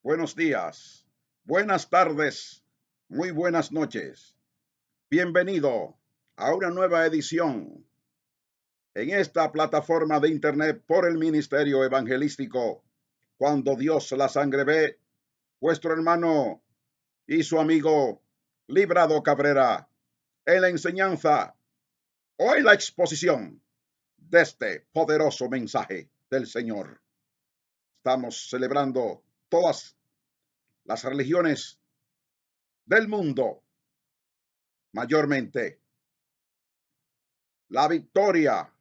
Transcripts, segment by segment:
buenos días, buenas tardes, muy buenas noches. Bienvenido a una nueva edición en esta plataforma de internet por el Ministerio Evangelístico Cuando Dios la Sangre Ve, vuestro hermano y su amigo Librado Cabrera, en la enseñanza o en la exposición de este poderoso mensaje del Señor. Estamos celebrando todas las religiones del mundo, mayormente la victoria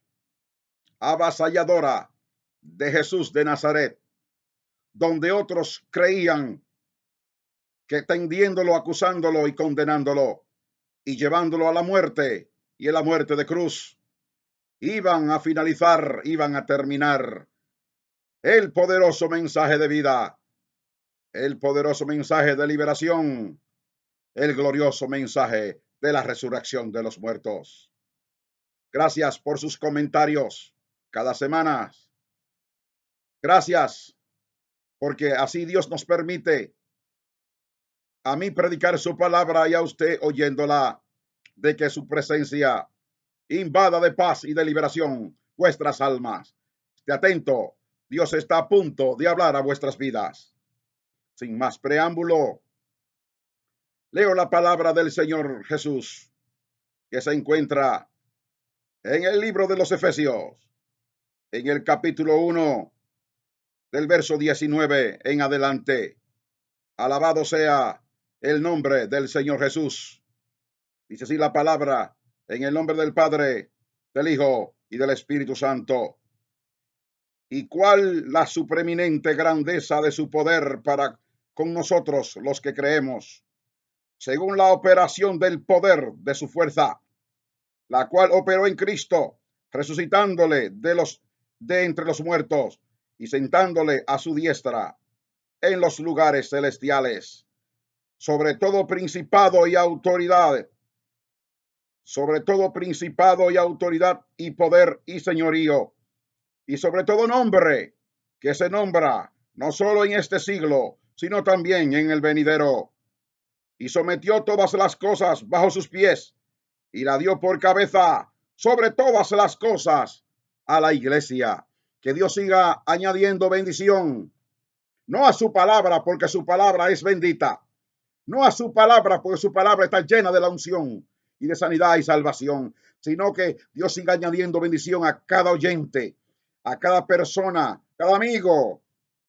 avasalladora de Jesús de Nazaret, donde otros creían que tendiéndolo, acusándolo y condenándolo y llevándolo a la muerte y a la muerte de cruz, iban a finalizar, iban a terminar el poderoso mensaje de vida, el poderoso mensaje de liberación, el glorioso mensaje de la resurrección de los muertos. Gracias por sus comentarios cada semana. Gracias porque así Dios nos permite a mí predicar su palabra y a usted oyéndola, de que su presencia invada de paz y de liberación vuestras almas. Esté atento, Dios está a punto de hablar a vuestras vidas. Sin más preámbulo, leo la palabra del Señor Jesús, que se encuentra en el libro de los Efesios, en el capítulo 1, del verso 19 en adelante. Alabado sea el nombre del Señor Jesús. Dice así la palabra: en el nombre del Padre, del Hijo y del Espíritu Santo. ¿Y cuál la supreeminente grandeza de su poder para con nosotros los que creemos, según la operación del poder de su fuerza, la cual operó en Cristo, resucitándole de entre los muertos y sentándole a su diestra en los lugares celestiales, sobre todo principado y autoridad, y poder y señorío, y sobre todo nombre que se nombra no solo en este siglo, sino también en el venidero. Y sometió todas las cosas bajo sus pies, y la dio por cabeza sobre todas las cosas a la iglesia. Que Dios siga añadiendo bendición, no a su palabra, porque su palabra es bendita, no a su palabra, porque su palabra está llena de la unción y de sanidad y salvación, sino que Dios siga añadiendo bendición a cada oyente, a cada persona, cada amigo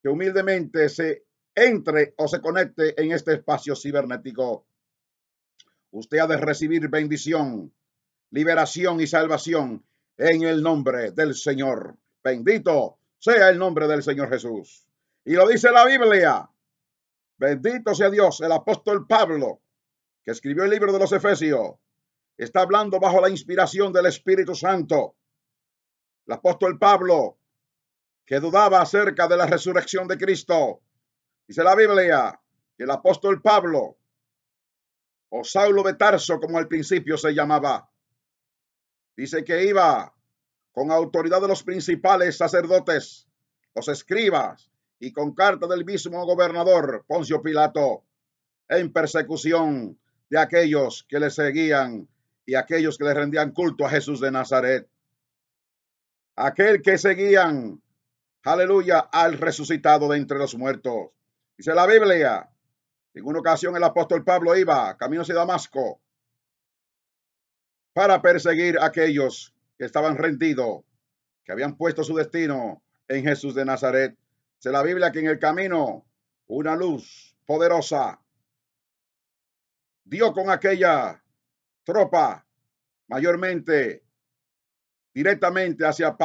que humildemente se entre o se conecte en este espacio cibernético. Usted ha de recibir bendición, liberación y salvación en el nombre del Señor. Bendito sea el nombre del Señor Jesús. Y lo dice la Biblia. Bendito sea Dios. El apóstol Pablo, que escribió el libro de los Efesios, está hablando bajo la inspiración del Espíritu Santo. El apóstol Pablo, que dudaba acerca de la resurrección de Cristo, dice la Biblia que el apóstol Pablo, o Saulo de Tarso, como al principio se llamaba, dice que iba con autoridad de los principales sacerdotes, los escribas, y con carta del mismo gobernador Poncio Pilato, en persecución de aquellos que le seguían y aquellos que le rendían culto a Jesús de Nazaret. Aquel que seguían, aleluya, al resucitado de entre los muertos. Dice la Biblia, en una ocasión el apóstol Pablo iba camino hacia Damasco para perseguir a aquellos que estaban rendidos, que habían puesto su destino en Jesús de Nazaret. Dice la Biblia que en el camino una luz poderosa dio con aquella tropa, mayormente directamente hacia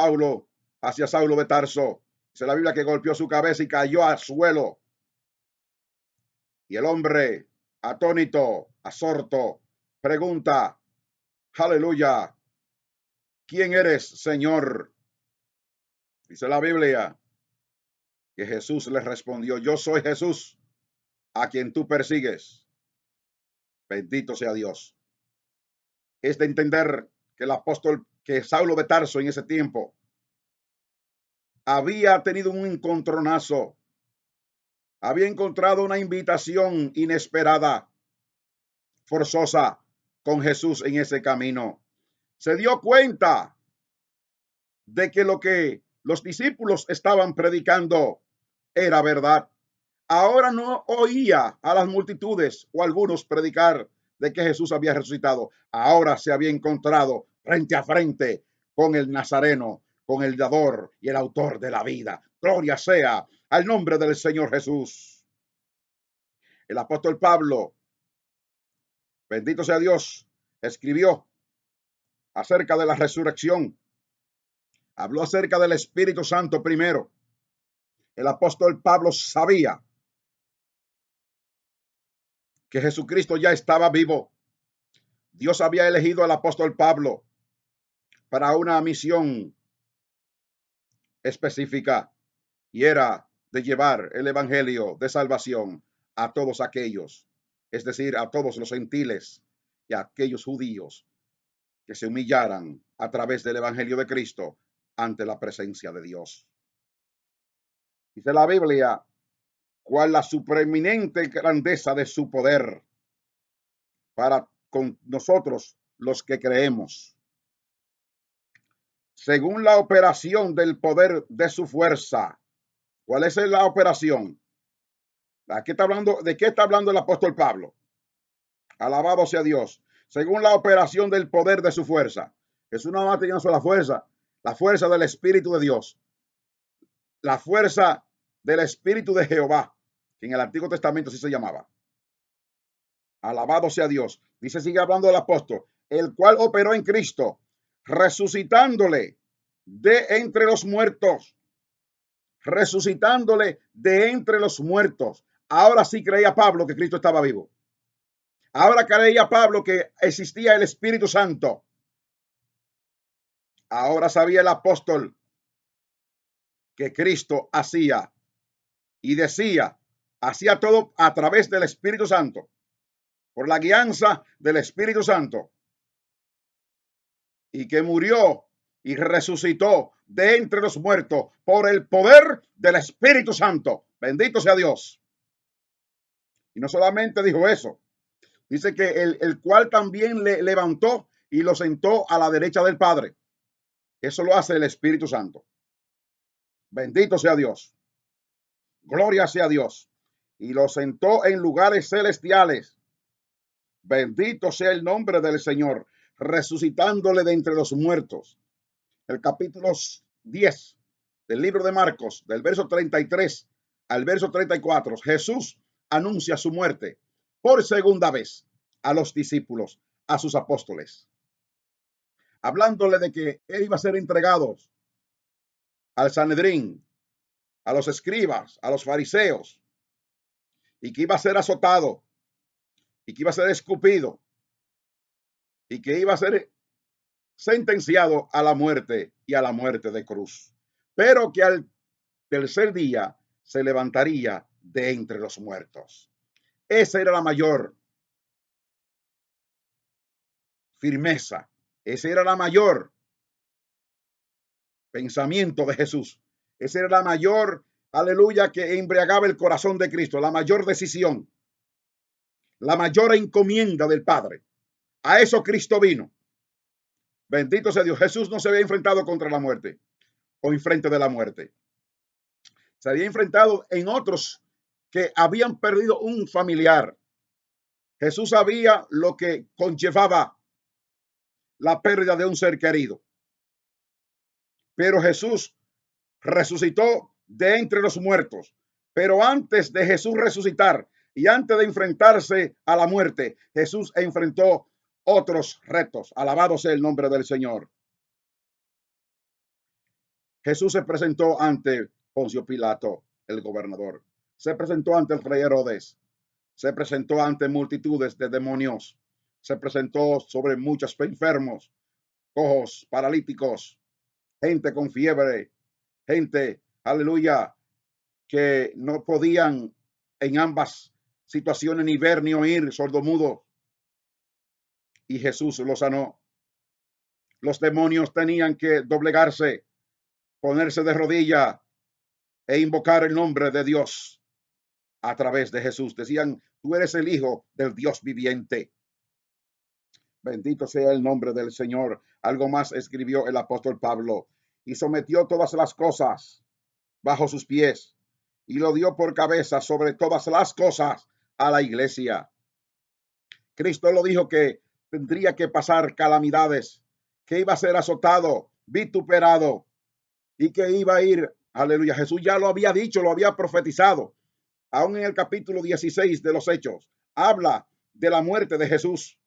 Saulo de Tarso. Dice la Biblia que golpeó su cabeza y cayó al suelo. Y el hombre, atónito, absorto, pregunta: aleluya, ¿quién eres, Señor? Dice la Biblia que Jesús le respondió: yo soy Jesús, a quien tú persigues. Bendito sea Dios. Es de entender que el apóstol, que Saulo de Tarso en ese tiempo había tenido un encontronazo, había encontrado una invitación inesperada, forzosa, con Jesús en ese camino. Se dio cuenta de que lo que los discípulos estaban predicando era verdad. Ahora no oía a las multitudes o algunos predicar de que Jesús había resucitado. Ahora se había encontrado frente a frente con el Nazareno, con el dador y el autor de la vida. Gloria sea al nombre del Señor Jesús. El apóstol Pablo, bendito sea Dios, escribió acerca de la resurrección. Habló acerca del Espíritu Santo primero. El apóstol Pablo sabía que Jesucristo ya estaba vivo. Dios había elegido al apóstol Pablo para una misión específica, y era de llevar el evangelio de salvación a todos aquellos, es decir, a todos los gentiles y a aquellos judíos que se humillaran a través del evangelio de Cristo ante la presencia de Dios. Dice la Biblia, cuál la supreeminente grandeza de su poder para con nosotros los que creemos, según la operación del poder de su fuerza. ¿Cuál es la operación? ¿De qué está hablando el apóstol Pablo? Alabado sea Dios. Según la operación del poder de su fuerza. Jesús no más tenía la fuerza del Espíritu de Dios, la fuerza del Espíritu de Jehová, que en el Antiguo Testamento así se llamaba. Alabado sea Dios. Dice, sigue hablando el apóstol, el cual operó en Cristo, resucitándole de entre los muertos. Resucitándole de entre los muertos. Ahora sí creía Pablo que Cristo estaba vivo. Ahora creía Pablo que existía el Espíritu Santo. Ahora sabía el apóstol que Cristo hacía y decía, hacía todo a través del Espíritu Santo, por la guianza del Espíritu Santo, y que murió y resucitó de entre los muertos por el poder del Espíritu Santo. Bendito sea Dios. Y no solamente dijo eso, dice que el cual también le levantó y lo sentó a la derecha del Padre. Eso lo hace el Espíritu Santo. Bendito sea Dios. Gloria sea Dios. Y lo sentó en lugares celestiales. Bendito sea el nombre del Señor, resucitándole de entre los muertos. El capítulo 10 del libro de Marcos, del verso 33 al verso 34, Jesús anuncia su muerte por segunda vez a los discípulos, a sus apóstoles, hablándole de que él iba a ser entregado al Sanedrín, a los escribas, a los fariseos, y que iba a ser azotado, y que iba a ser escupido, y que iba a ser sentenciado a la muerte y a la muerte de cruz, pero que al tercer día se levantaría de entre los muertos. Esa era la mayor firmeza, ese era la mayor pensamiento de Jesús, esa era la mayor, aleluya, que embriagaba el corazón de Cristo, la mayor decisión, la mayor encomienda del Padre. A eso Cristo vino. Bendito sea Dios. Jesús no se había enfrentado contra la muerte o enfrente de la muerte. Se había enfrentado en otros que habían perdido un familiar. Jesús sabía lo que conllevaba la pérdida de un ser querido. Pero Jesús resucitó de entre los muertos. Pero antes de Jesús resucitar y antes de enfrentarse a la muerte, Jesús enfrentó otros retos. Alabado sea el nombre del Señor. Jesús se presentó ante Poncio Pilato, el gobernador. Se presentó ante el rey Herodes. Se presentó ante multitudes de demonios. Se presentó sobre muchos enfermos, cojos, paralíticos, gente con fiebre, gente, aleluya, que no podían en ambas situaciones ni ver ni oír, sordomudos. Y Jesús los sanó. Los demonios tenían que doblegarse, ponerse de rodilla e invocar el nombre de Dios. a través de Jesús. Decían, tú eres el Hijo del Dios viviente. Bendito sea el nombre del Señor. Algo más escribió el apóstol Pablo. Y sometió todas las cosas bajo sus pies y lo dio por cabeza sobre todas las cosas a la iglesia. Cristo lo dijo que tendría que pasar calamidades, que iba a ser azotado, vituperado y que iba a ir, aleluya. Jesús ya lo había dicho, lo había profetizado. Aún en el capítulo 16 de los Hechos, habla de la muerte de Jesús.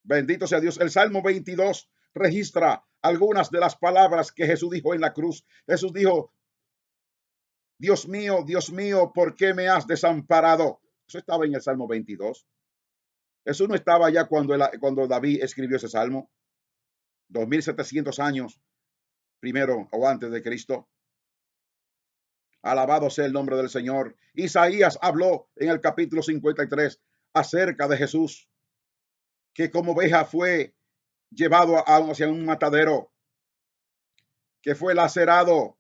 Bendito sea Dios. El Salmo 22 registra algunas de las palabras que Jesús dijo en la cruz. Jesús dijo, Dios mío, ¿por qué me has desamparado? Eso estaba en el Salmo 22. Jesús no estaba ya cuando David escribió ese Salmo, 2700 años primero o antes de Cristo. Alabado sea el nombre del Señor. Isaías habló en el capítulo 53 acerca de Jesús, que como oveja fue llevado hacia un matadero, que fue lacerado,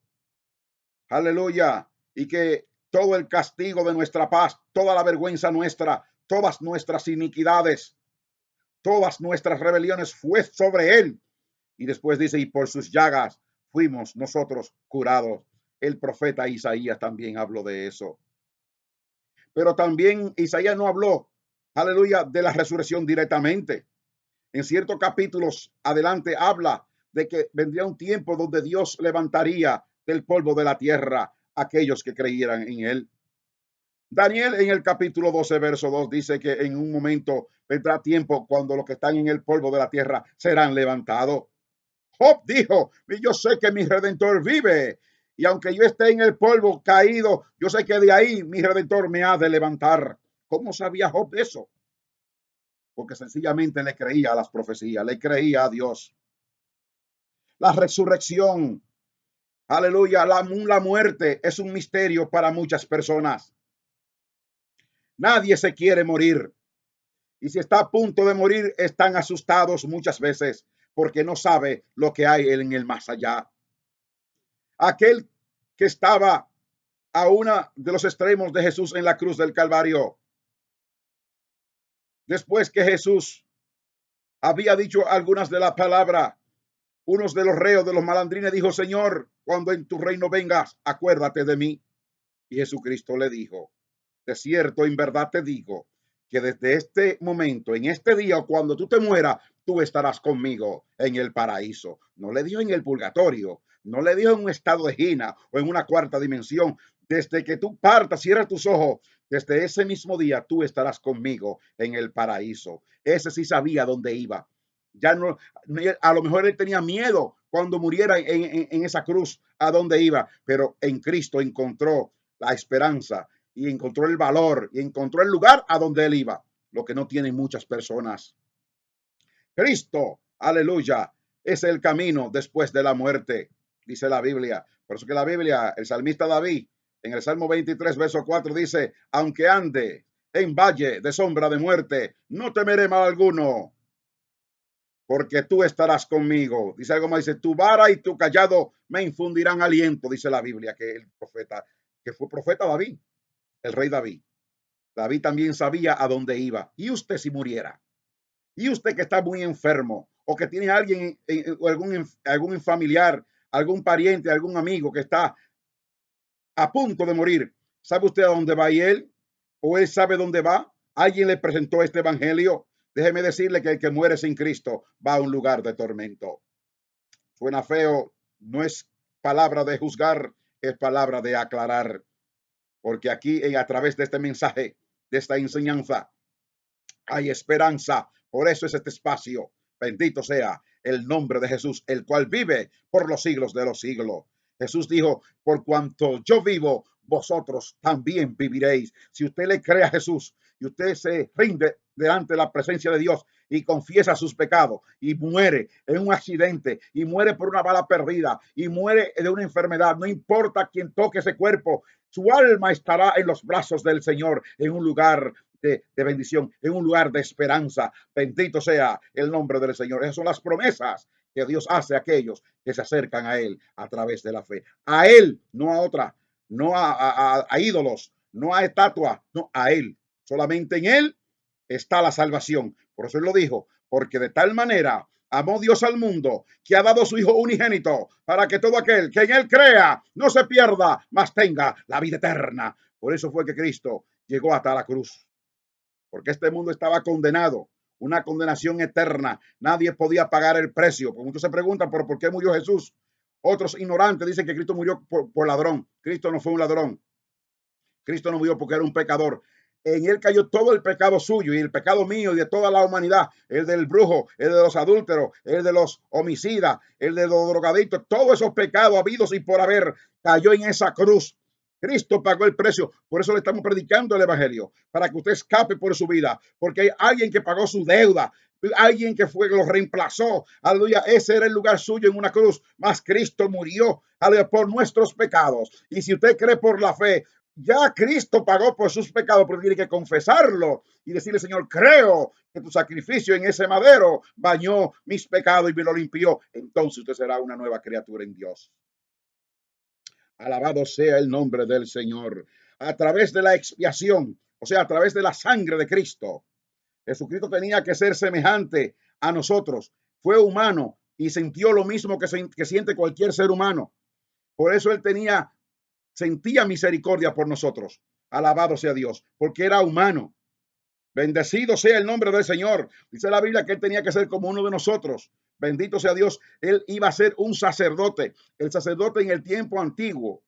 aleluya, y que todo el castigo de nuestra paz, toda la vergüenza nuestra, todas nuestras iniquidades, todas nuestras rebeliones fue sobre él. Y después dice, y por sus llagas fuimos nosotros curados. El profeta Isaías también habló de eso. Pero también Isaías no habló, aleluya, de la resurrección directamente. En ciertos capítulos adelante habla de que vendría un tiempo donde Dios levantaría del polvo de la tierra a aquellos que creyeran en él. Daniel en el capítulo 12, verso 2 dice que en un momento vendrá tiempo cuando los que están en el polvo de la tierra serán levantados. Job dijo, yo sé que mi Redentor vive, y aunque yo esté en el polvo caído, yo sé que de ahí mi Redentor me ha de levantar. ¿Cómo sabía Job eso? Porque sencillamente le creía a las profecías, le creía a Dios. La resurrección, aleluya, la muerte es un misterio para muchas personas. Nadie se quiere morir. Y si está a punto de morir, están asustados muchas veces porque no sabe lo que hay en el más allá. Aquel que estaba a uno de los extremos de Jesús en la cruz del Calvario, después que Jesús había dicho algunas de la palabra, unos de los reos, de los malandrines, dijo, Señor, cuando en tu reino vengas, acuérdate de mí. Y Jesucristo le dijo, de cierto, en verdad te digo, que desde este momento, en este día, cuando tú te mueras, tú estarás conmigo en el paraíso. No le dijo en el purgatorio, no le dijo en un estado de gina o en una cuarta dimensión. Desde que tú partas, cierra tus ojos, desde ese mismo día tú estarás conmigo en el paraíso. Ese sí sabía dónde iba. Ya no, a lo mejor él tenía miedo cuando muriera en esa cruz a dónde iba, pero en Cristo encontró la esperanza y encontró el valor y encontró el lugar a donde él iba, lo que no tienen muchas personas. Cristo, aleluya, es el camino después de la muerte, dice la Biblia. Por eso que la Biblia, el salmista David, en el Salmo 23, verso 4, dice, aunque ande en valle de sombra de muerte, no temeré mal alguno, porque tú estarás conmigo. Dice algo más, dice, tu vara y tu callado me infundirán aliento, dice la Biblia, que el profeta, que fue profeta David, el rey David. David también sabía a dónde iba. Y usted si muriera, y usted que está muy enfermo, o que tiene alguien, o algún familiar, algún pariente, algún amigo que está a punto de morir, ¿sabe usted a dónde va él? ¿O él sabe dónde va? ¿Alguien le presentó este evangelio? Déjeme decirle que el que muere sin Cristo va a un lugar de tormento. Suena feo, no es palabra de juzgar, es palabra de aclarar. Porque aquí, a través de este mensaje, de esta enseñanza, hay esperanza. Por eso es este espacio. Bendito sea el nombre de Jesús, el cual vive por los siglos de los siglos. Jesús dijo, por cuanto yo vivo, vosotros también viviréis. Si usted le cree a Jesús y usted se rinde delante de la presencia de Dios y confiesa sus pecados y muere en un accidente y muere por una bala perdida y muere de una enfermedad, no importa quién toque ese cuerpo, su alma estará en los brazos del Señor, en un lugar de bendición, en un lugar de esperanza. Bendito sea el nombre del Señor. Esas son las promesas que Dios hace a aquellos que se acercan a Él a través de la fe. A Él, no a otra, no a ídolos, no a estatua, no a Él. Solamente en Él está la salvación. Por eso Él lo dijo, porque de tal manera amó Dios al mundo que ha dado su Hijo unigénito para que todo aquel que en Él crea no se pierda, mas tenga la vida eterna. Por eso fue que Cristo llegó hasta la cruz, porque este mundo estaba condenado, una condenación eterna. Nadie podía pagar el precio. Porque muchos se preguntan, ¿pero por qué murió Jesús? Otros ignorantes dicen que Cristo murió por ladrón. Cristo no fue un ladrón. Cristo no murió porque era un pecador. En Él cayó todo el pecado suyo y el pecado mío y de toda la humanidad, el del brujo, el de los adúlteros, el de los homicidas, el de los drogadictos, todos esos pecados habidos y por haber cayó en esa cruz. Cristo pagó el precio, por eso le estamos predicando el evangelio, para que usted escape por su vida, porque hay alguien que pagó su deuda, alguien que fue, lo reemplazó, aleluya, ese era el lugar suyo en una cruz, mas Cristo murió, aleluya, por nuestros pecados, y si usted cree por la fe, ya Cristo pagó por sus pecados, pero tiene que confesarlo y decirle, Señor, creo que tu sacrificio en ese madero bañó mis pecados y me lo limpió. Entonces usted será una nueva criatura en Dios. Alabado sea el nombre del Señor. A través de la expiación, o sea, a través de la sangre de Cristo, Jesucristo tenía que ser semejante a nosotros. Fue humano y sintió lo mismo que siente cualquier ser humano. Por eso él sentía misericordia por nosotros. Alabado sea Dios, porque era humano. Bendecido sea el nombre del Señor. Dice la Biblia que él tenía que ser como uno de nosotros. Bendito sea Dios. Él iba a ser un sacerdote. El sacerdote en el tiempo antiguo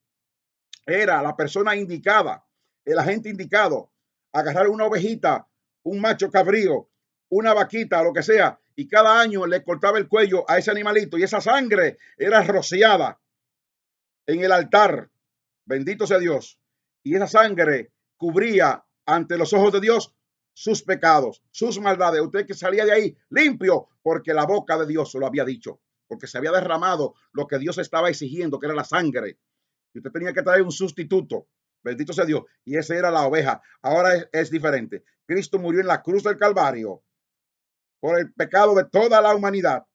era la persona indicada, el agente indicado. Agarrar una ovejita, un macho cabrío, una vaquita, lo que sea, y cada año le cortaba el cuello a ese animalito y esa sangre era rociada en el altar. Bendito sea Dios. Y esa sangre cubría ante los ojos de Dios sus pecados, sus maldades. Usted que salía de ahí limpio, porque la boca de Dios se lo había dicho, porque se había derramado lo que Dios estaba exigiendo, que era la sangre. Y usted tenía que traer un sustituto. Bendito sea Dios. Y esa era la oveja. Ahora es diferente. Cristo murió en la cruz del Calvario por el pecado de toda la humanidad,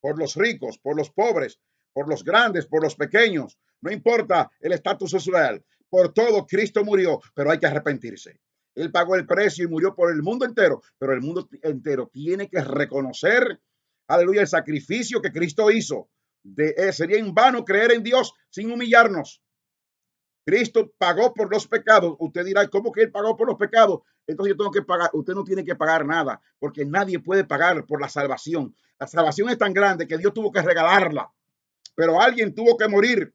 por los ricos, por los pobres, por los grandes, por los pequeños. No importa el estatus social. Por todo Cristo murió, pero hay que arrepentirse. Él pagó el precio y murió por el mundo entero, pero el mundo entero tiene que reconocer, aleluya, el sacrificio que Cristo hizo. Sería en vano creer en Dios sin humillarnos. Cristo pagó por los pecados. Usted dirá, ¿cómo que Él pagó por los pecados? Entonces yo tengo que pagar. Usted no tiene que pagar nada, porque nadie puede pagar por la salvación. La salvación es tan grande que Dios tuvo que regalarla, pero alguien tuvo que morir.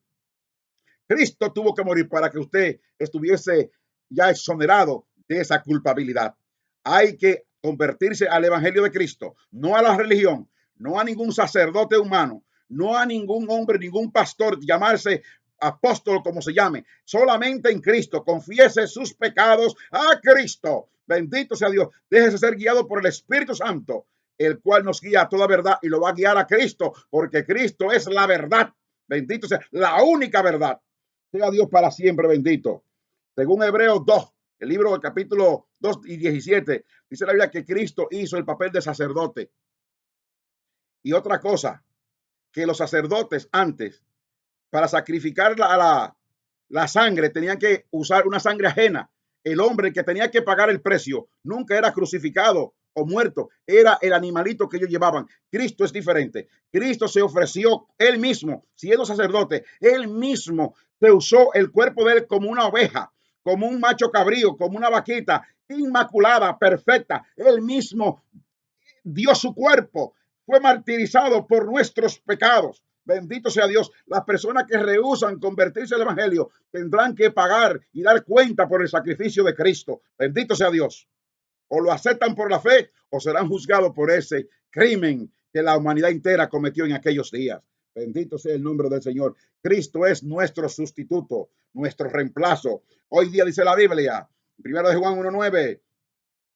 Cristo tuvo que morir para que usted estuviese ya exonerado de esa culpabilidad. Hay que convertirse al evangelio de Cristo, no a la religión, no a ningún sacerdote humano, no a ningún hombre, ningún pastor, llamarse apóstol como se llame, solamente en Cristo. Confiese sus pecados a Cristo. Bendito sea Dios. Déjese ser guiado por el Espíritu Santo, el cual nos guía a toda verdad y lo va a guiar a Cristo, porque Cristo es la verdad. Bendito sea, la única verdad. Sea Dios para siempre bendito. Según Hebreos 2, el libro del capítulo 2 y 17, dice la Biblia que Cristo hizo el papel de sacerdote. Y otra cosa, que los sacerdotes antes, para sacrificar la sangre, tenían que usar una sangre ajena. El hombre que tenía que pagar el precio nunca era crucificado o muerto, era el animalito que ellos llevaban. Cristo es diferente. Cristo se ofreció él mismo, siendo sacerdote, él mismo se usó el cuerpo de él como una oveja, como un macho cabrío, como una vaquita, inmaculada, perfecta. Él mismo dio su cuerpo, fue martirizado por nuestros pecados. Bendito sea Dios. Las personas que rehúsan convertirse al evangelio tendrán que pagar y dar cuenta por el sacrificio de Cristo. Bendito sea Dios. O lo aceptan por la fe o serán juzgados por ese crimen que la humanidad entera cometió en aquellos días. Bendito sea el nombre del Señor. Cristo es nuestro sustituto, nuestro reemplazo. Hoy día dice la Biblia, 1 de Juan 1:9,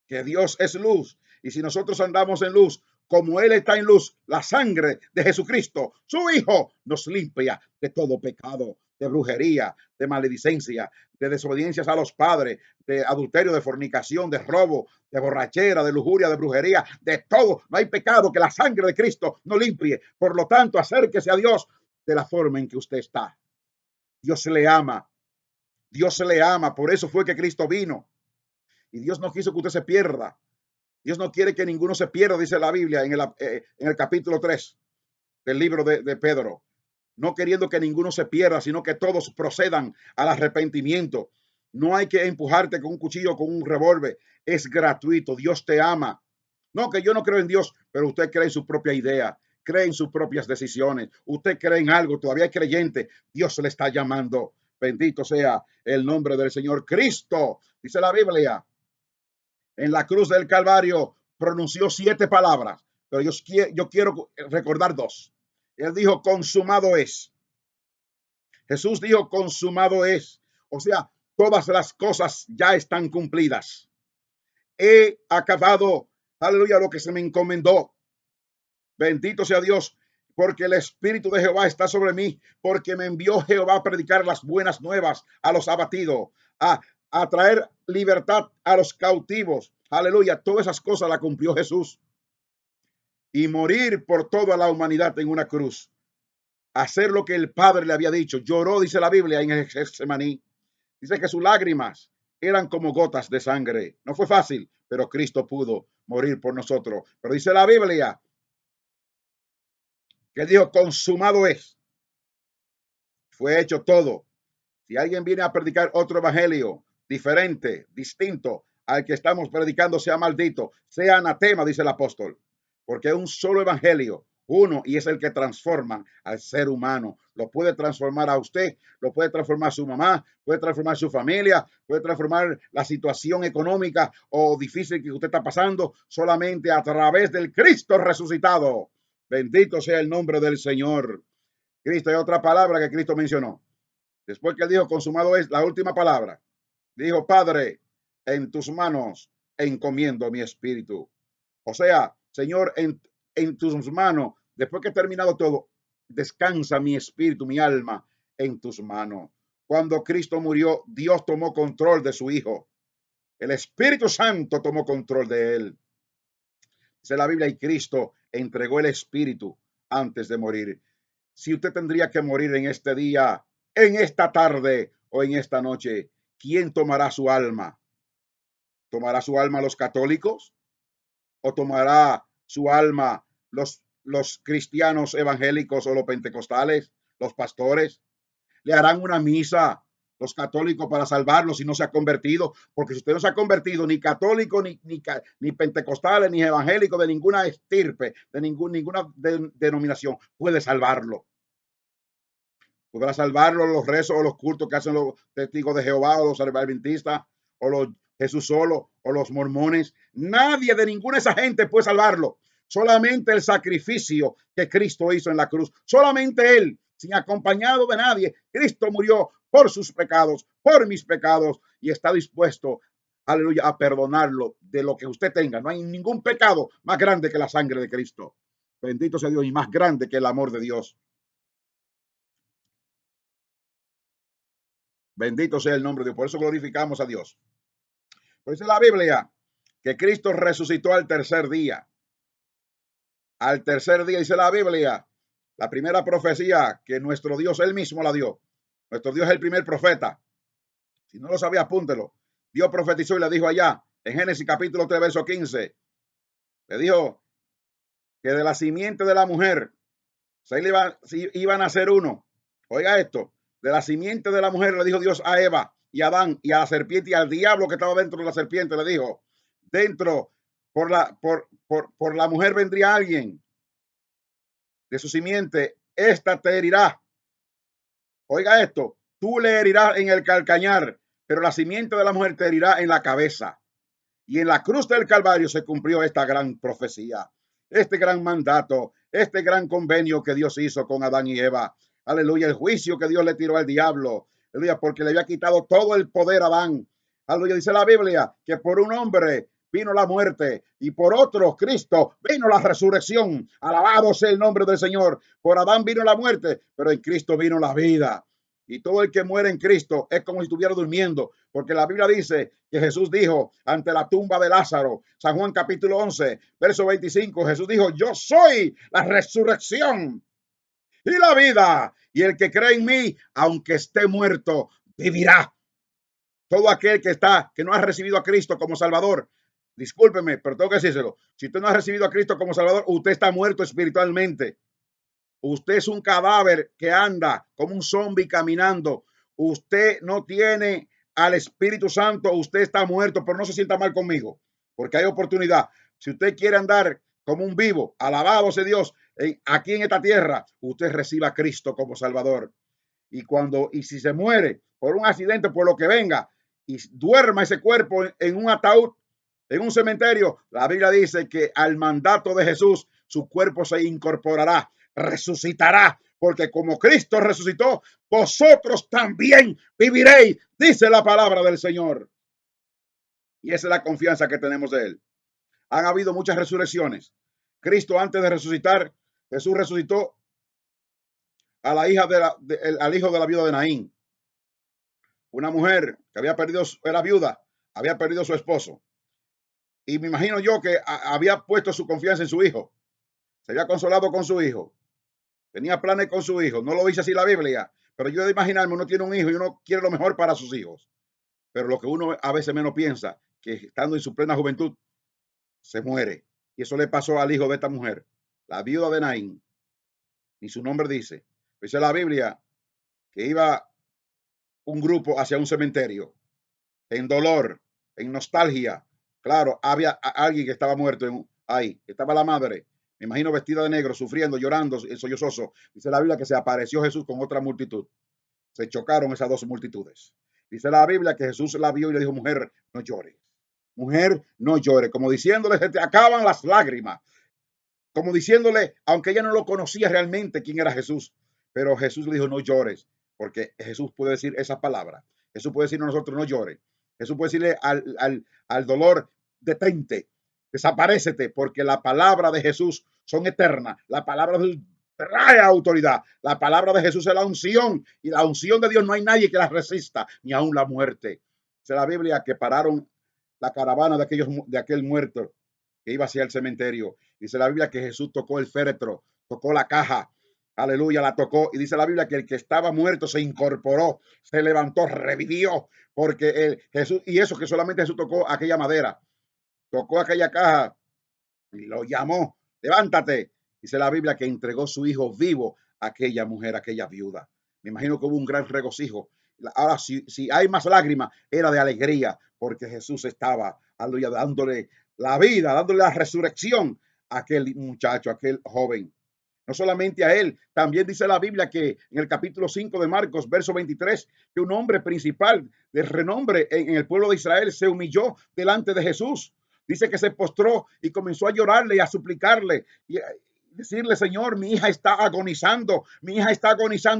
que Dios es luz. Y si nosotros andamos en luz, como Él está en luz, la sangre de Jesucristo, su Hijo, nos limpia de todo pecado, de brujería, de maledicencia, de desobediencias a los padres, de adulterio, de fornicación, de robo, de borrachera, de lujuria, de brujería, de todo. No hay pecado que la sangre de Cristo no limpie. Por lo tanto, acérquese a Dios de la forma en que usted está. Dios le ama. Dios se le ama, por eso fue que Cristo vino. Y Dios no quiso que usted se pierda. Dios no quiere que ninguno se pierda, dice la Biblia en el capítulo 3 del libro de Pedro. No queriendo que ninguno se pierda, sino que todos procedan al arrepentimiento. No hay que empujarte con un cuchillo, con un revólver. Es gratuito. Dios te ama. No, que yo no creo en Dios, pero usted cree en su propia idea, cree en sus propias decisiones. Usted cree en algo, todavía es creyente. Dios le está llamando. Bendito sea el nombre del Señor Cristo. Dice la Biblia, en la cruz del Calvario pronunció 7 palabras, pero yo quiero recordar 2. Él dijo, consumado es. Jesús dijo, consumado es. O sea, todas las cosas ya están cumplidas. He acabado, aleluya, lo que se me encomendó. Bendito sea Dios, porque el Espíritu de Jehová está sobre mí, porque me envió Jehová a predicar las buenas nuevas a los abatidos, a traer libertad a los cautivos. Aleluya, todas esas cosas las cumplió Jesús. Y morir por toda la humanidad en una cruz. Hacer lo que el Padre le había dicho. Lloró, dice la Biblia, en el Getsemaní. Dice que sus lágrimas eran como gotas de sangre. No fue fácil, pero Cristo pudo morir por nosotros. Pero dice la Biblia que dijo, consumado es. Fue hecho todo. Si alguien viene a predicar otro evangelio diferente, distinto al que estamos predicando, sea maldito, sea anatema, dice el apóstol. Porque es un solo evangelio, uno, y es el que transforma al ser humano. Lo puede transformar a usted, lo puede transformar a su mamá, puede transformar a su familia, puede transformar la situación económica o difícil que usted está pasando, solamente a través del Cristo resucitado. Bendito sea el nombre del Señor. Cristo, hay otra palabra que Cristo mencionó. Después que él dijo, consumado es, la última palabra. Dijo, Padre, en tus manos encomiendo mi espíritu. O sea, Señor, en tus manos, después que he terminado todo, descansa mi espíritu, mi alma en tus manos. Cuando Cristo murió, Dios tomó control de su Hijo. El Espíritu Santo tomó control de él. Dice la Biblia, y Cristo entregó el espíritu antes de morir. Si usted tendría que morir en este día, en esta tarde o en esta noche, ¿quién tomará su alma? ¿Tomará su alma los católicos? ¿O tomará su alma los cristianos evangélicos o los pentecostales, los pastores? ¿Le harán una misa los católicos para salvarlo si no se ha convertido? Porque si usted no se ha convertido, ni católico, ni pentecostales, ni evangélico de ninguna estirpe, de ninguna denominación, puede salvarlo. Podrá salvarlo los rezos o los cultos que hacen los testigos de Jehová o los adventistas o los Jesús solo o los mormones. Nadie de ninguna de esa gente puede salvarlo. Solamente el sacrificio que Cristo hizo en la cruz. Solamente Él, sin acompañado de nadie. Cristo murió por sus pecados, por mis pecados, y está dispuesto, aleluya, a perdonarlo de lo que usted tenga. No hay ningún pecado más grande que la sangre de Cristo. Bendito sea Dios, y más grande que el amor de Dios. Bendito sea el nombre de Dios. Por eso glorificamos a Dios. Pues dice la Biblia que Cristo resucitó al tercer día. Al tercer día, dice la Biblia, la primera profecía que nuestro Dios, Él mismo la dio. Nuestro Dios es el primer profeta. Si no lo sabía, apúntelo. Dios profetizó y le dijo allá, en Génesis capítulo 3, verso 15. Le dijo que de la simiente de la mujer iban a ser uno. Oiga esto, de la simiente de la mujer le dijo Dios a Eva y a Adán y a la serpiente y al diablo que estaba dentro de la serpiente, le dijo, dentro, por la mujer vendría alguien de su simiente, esta te herirá. Oiga esto, tú le herirás en el calcañar, pero la simiente de la mujer te herirá en la cabeza. Y en la cruz del Calvario se cumplió esta gran profecía, este gran mandato, este gran convenio que Dios hizo con Adán y Eva. Aleluya, el juicio que Dios le tiró al diablo. Aleluya, porque le había quitado todo el poder a Adán. Aleluya, dice la Biblia que por un hombre vino la muerte y por otro, Cristo, vino la resurrección. Alabado sea el nombre del Señor. Por Adán vino la muerte, pero en Cristo vino la vida. Y todo el que muere en Cristo es como si estuviera durmiendo, porque la Biblia dice que Jesús dijo ante la tumba de Lázaro, San Juan capítulo 11, verso 25, Jesús dijo, yo soy la resurrección y la vida, y el que cree en mí, aunque esté muerto, vivirá. todo aquel que no ha recibido a Cristo como Salvador, discúlpeme, pero tengo que decírselo. Si usted no ha recibido a Cristo como Salvador, usted está muerto espiritualmente. Usted es un cadáver que anda como un zombie caminando. Usted no tiene al Espíritu Santo. Usted está muerto, pero no se sienta mal conmigo, porque hay oportunidad. Si usted quiere andar como un vivo, alabado sea Dios, aquí en esta tierra, usted reciba a Cristo como Salvador. Y si se muere por un accidente, por lo que venga, y duerma ese cuerpo en un ataúd, en un cementerio, la Biblia dice que al mandato de Jesús, su cuerpo se incorporará, resucitará, porque como Cristo resucitó, vosotros también viviréis, dice la palabra del Señor. Y esa es la confianza que tenemos de Él. Han habido muchas resurrecciones. Cristo, antes de resucitar, Jesús resucitó a la hija al hijo de la viuda de Naín, una mujer que era viuda, había perdido a su esposo. Y me imagino yo que había puesto su confianza en su hijo. Se había consolado con su hijo. Tenía planes con su hijo. No lo dice así la Biblia, pero yo de imaginarme, uno tiene un hijo y uno quiere lo mejor para sus hijos. Pero lo que uno a veces menos piensa, que estando en su plena juventud, se muere. Y eso le pasó al hijo de esta mujer, la viuda de Naín. Y su nombre dice la Biblia, que iba un grupo hacia un cementerio, en dolor, en nostalgia. Claro, había alguien que estaba muerto ahí. Estaba la madre, me imagino vestida de negro, sufriendo, llorando, sollozoso. Dice la Biblia que se apareció Jesús con otra multitud. Se chocaron esas dos multitudes. Dice la Biblia que Jesús la vio y le dijo, mujer, no llores. Mujer, no llore. Como diciéndole, se te acaban las lágrimas. Como diciéndole, aunque ella no lo conocía realmente quién era Jesús, pero Jesús le dijo, no llores, porque Jesús puede decir esa palabra. Jesús puede decirnos a nosotros, no llores. Jesús puede decirle al dolor, detente, desaparécete, porque la palabra de Jesús son eternas. La palabra de Jesús trae autoridad. La palabra de Jesús es la unción, y la unción de Dios no hay nadie que la resista, ni aun la muerte. Dice la Biblia que pararon la caravana de aquel muerto que iba hacia el cementerio. Dice la Biblia que Jesús tocó el féretro, tocó la caja, aleluya, la tocó. Y dice la Biblia que el que estaba muerto se incorporó, se levantó, revivió, porque Jesús, y eso que solamente Jesús tocó aquella madera, tocó aquella caja y lo llamó, levántate. Dice la Biblia que entregó su hijo vivo a aquella mujer, a aquella viuda. Me imagino que hubo un gran regocijo. Ahora, si hay más lágrimas, era de alegría, porque Jesús estaba, aleluya, dándole la vida, dándole la resurrección a aquel muchacho, a aquel joven. No solamente a él, también dice la Biblia que en el capítulo 5 de Marcos, verso 23, que un hombre principal de renombre en el pueblo de Israel se humilló delante de Jesús. Dice que se postró y comenzó a llorarle y a suplicarle y decirle, Señor, mi hija está agonizando,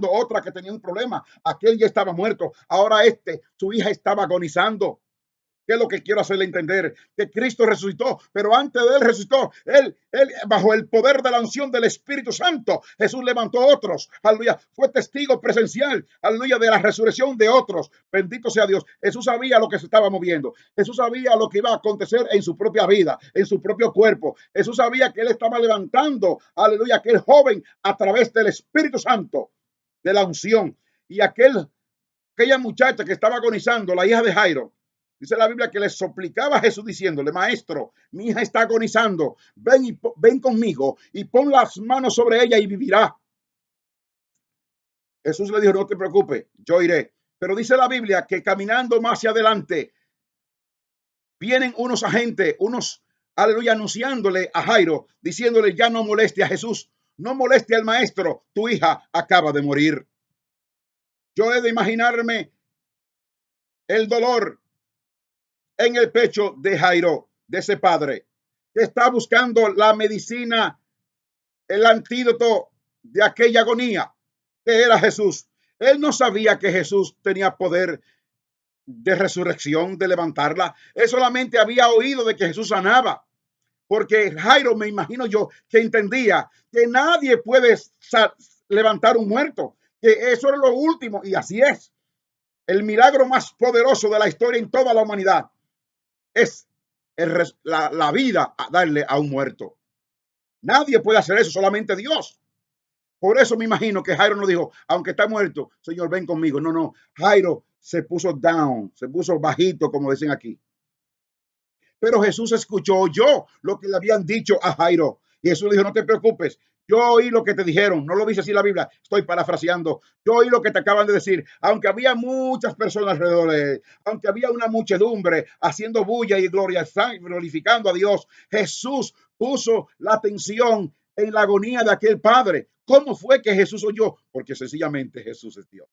otra que tenía un problema, aquel ya estaba muerto, ahora su hija estaba agonizando. ¿Qué es lo que quiero hacerle entender? Que Cristo resucitó, pero antes de él resucitó, él bajo el poder de la unción del Espíritu Santo, Jesús levantó otros, aleluya, fue testigo presencial, aleluya, de la resurrección de otros. Bendito sea Dios. Jesús sabía lo que se estaba moviendo, Jesús sabía lo que iba a acontecer en su propia vida, en su propio cuerpo. Jesús sabía que él estaba levantando, aleluya, aquel joven a través del Espíritu Santo, de la unción. Y aquella muchacha que estaba agonizando, la hija de Jairo, dice la Biblia que le suplicaba a Jesús diciéndole, maestro, mi hija está agonizando, ven conmigo y pon las manos sobre ella y vivirá. Jesús le dijo, no te preocupes, yo iré. Pero dice la Biblia que caminando más hacia adelante, vienen unos agentes, aleluya, anunciándole a Jairo, diciéndole, ya no moleste a Jesús, no moleste al maestro, tu hija acaba de morir. Yo he de imaginarme el dolor en el pecho de Jairo, de ese padre, que está buscando la medicina, el antídoto de aquella agonía, que era Jesús. Él no sabía que Jesús tenía poder de resurrección, de levantarla. Él solamente había oído de que Jesús sanaba, porque Jairo, me imagino yo, que entendía que nadie puede levantar un muerto, que eso era lo último, y así es. El milagro más poderoso de la historia en toda la humanidad es la vida a darle a un muerto. Nadie puede hacer eso, solamente Dios. Por eso me imagino que Jairo no dijo, aunque está muerto, Señor, ven conmigo. No, no. Jairo se puso down, se puso bajito, como dicen aquí. Pero Jesús oyó lo que le habían dicho a Jairo. Y Jesús le dijo, no te preocupes, yo oí lo que te dijeron. No lo dice así la Biblia, estoy parafraseando. Yo oí lo que te acaban de decir. Aunque había muchas personas alrededor de él, aunque había una muchedumbre haciendo bulla y glorificando a Dios, Jesús puso la atención en la agonía de aquel padre. ¿Cómo fue que Jesús oyó? Porque sencillamente Jesús es Dios.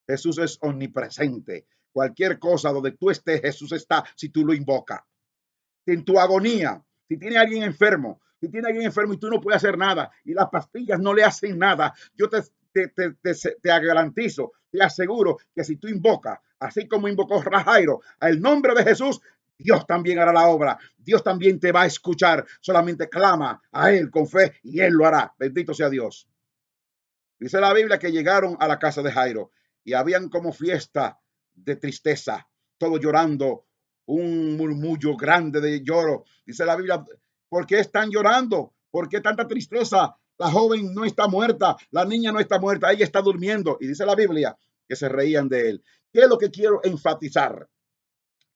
Jesús es omnipresente. Cualquier cosa donde tú estés, Jesús está si tú lo invocas. En tu agonía, si tiene alguien enfermo, si tiene alguien enfermo y tú no puedes hacer nada y las pastillas no le hacen nada, yo te garantizo, te aseguro que si tú invocas, así como invocó Jairo, al nombre de Jesús, Dios también hará la obra. Dios también te va a escuchar. Solamente clama a Él con fe y Él lo hará. Bendito sea Dios. Dice la Biblia que llegaron a la casa de Jairo y habían como fiesta de tristeza, todo llorando, un murmullo grande de lloro. Dice la Biblia, ¿por qué están llorando? ¿Por qué tanta tristeza? La joven no está muerta, la niña no está muerta, ella está durmiendo. Y dice la Biblia que se reían de él. ¿Qué es lo que quiero enfatizar?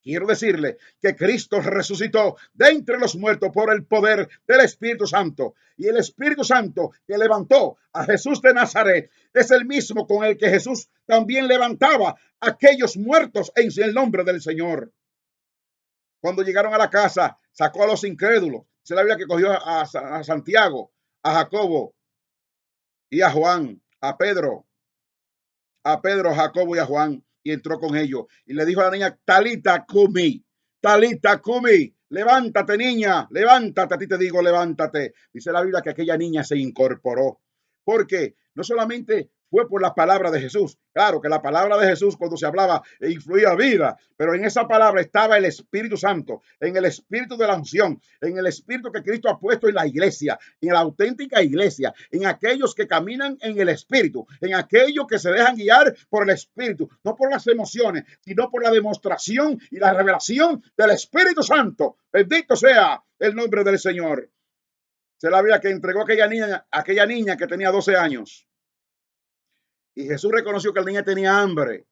Quiero decirle que Cristo resucitó de entre los muertos por el poder del Espíritu Santo. Y el Espíritu Santo que levantó a Jesús de Nazaret es el mismo con el que Jesús también levantaba a aquellos muertos en el nombre del Señor. Cuando llegaron a la casa, sacó a los incrédulos. Se la Biblia que cogió a Santiago, a Jacobo y a Juan, a Pedro, Jacobo y a Juan, y entró con ellos. Y le dijo a la niña, Talita Kumi, Talita Kumi, levántate niña, levántate, a ti te digo, levántate. Dice la Biblia que aquella niña se incorporó. Porque no solamente fue por la palabra de Jesús. Claro que la palabra de Jesús cuando se hablaba influía vida, pero en esa palabra estaba el Espíritu Santo, en el Espíritu de la unción, en el Espíritu que Cristo ha puesto en la iglesia, en la auténtica iglesia, en aquellos que caminan en el Espíritu, en aquellos que se dejan guiar por el Espíritu, no por las emociones, sino por la demostración y la revelación del Espíritu Santo. Bendito sea el nombre del Señor. Se la Biblia que entregó a aquella niña que tenía 12 años. Y Jesús reconoció que la niña tenía hambre.